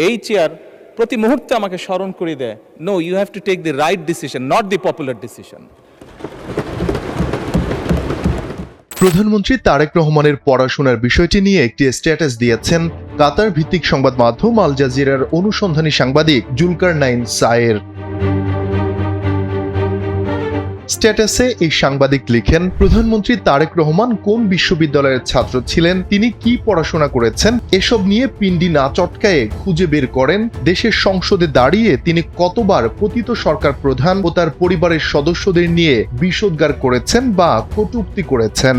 এই চেয়ার প্রতি মুহূর্তে আমাকে স্মরণ করে দেয়, no, you have to take the right decision, not the popular decision. প্রধানমন্ত্রী তারেক রহমানের পড়াশোনার বিষয়টি নিয়ে একটি স্ট্যাটাস দিয়েছেন কাতার ভিত্তিক সংবাদ মাধ্যম আল জাজিরার অনুসন্ধানী সাংবাদিক জুলকারনাইন সায়ের। স্ট্যাটাসে এই সাংবাদিক লিখেন, প্রধানমন্ত্রী তারেক রহমান কোন বিশ্ববিদ্যালয়ের ছাত্র ছিলেন, তিনি কি পড়াশোনা করেছেন, এসব নিয়ে পিণ্ডি না চটকায়ে খুঁজে বের করেন দেশের সংসদে দাঁড়িয়ে তিনি কতবার পতিত সরকার প্রধান ও তার পরিবারের সদস্যদের নিয়ে বিষোদ্গার করেছেন বা কটূক্তি করেছেন।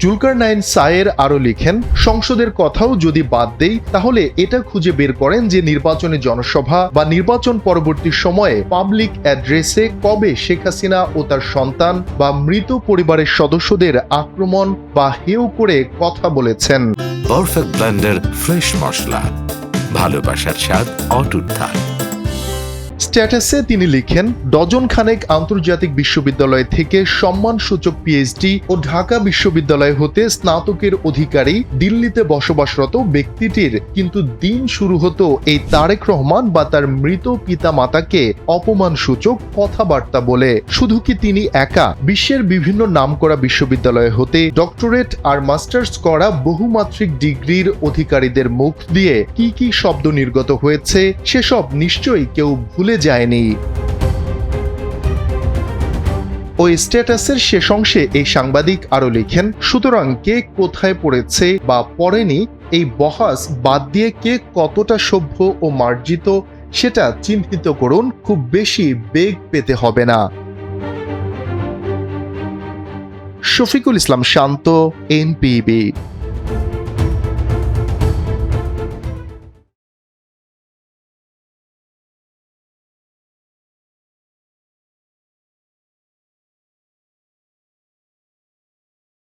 জুলকারনাইন সায়ের আরো লিখেন, সংসদের কথাও যদি বাদ দেই তাহলে এটা খুঁজে বের করেন যে নির্বাচনী জনসভা বা নির্বাচন পরবর্তী সময়ে পাবলিক অ্যাড্রেসে কবে শেখ হাসিনা ও তার সন্তান বা মৃত পরিবারের সদস্যদের আক্রমণ বা হেয় করে কথা বলেছেন। পারফেক্ট ব্লেন্ডার ফ্রেশ মশলা, ভালোবাসার স্বাদ অটুট থাক। স্ট্যাটাসে তিনি লিখেন, ডজন খানেক আন্তর্জাতিক বিশ্ববিদ্যালয় থেকে সম্মানসূচক পিএইচডি ও ঢাকা বিশ্ববিদ্যালয় হতে স্নাতকের অধিকারী দিল্লিতে বসবাসরত ব্যক্তিটির কিন্তু দিন শুরু হতো এই তারেক রহমান বা তার মৃত পিতা মাতাকে অপমানসূচক কথাবার্তা বলে। শুধু কি তিনি একা, বিশ্বের বিভিন্ন নামকরা বিশ্ববিদ্যালয় হতে ডক্টরেট আর মাস্টার্স করা বহুমাত্রিক ডিগ্রির অধিকারীদের মুখ দিয়ে কি কি শব্দ নির্গত হয়েছে সেসব নিশ্চয়ই কেউ ভুলে যায়নি। ওই স্ট্যাটাসের শেষ অংশে এই সাংবাদিক আরো লিখেন, সুতরাং কে কোথায় পড়েছে বা পড়েনি এই বহাস বাদ দিয়ে কে কতটা সভ্য ও মার্জিত সেটা চিহ্নিত করুন, খুব বেশি বেগ পেতে হবে না। শফিকুল ইসলাম শান্ত, এনপিবি।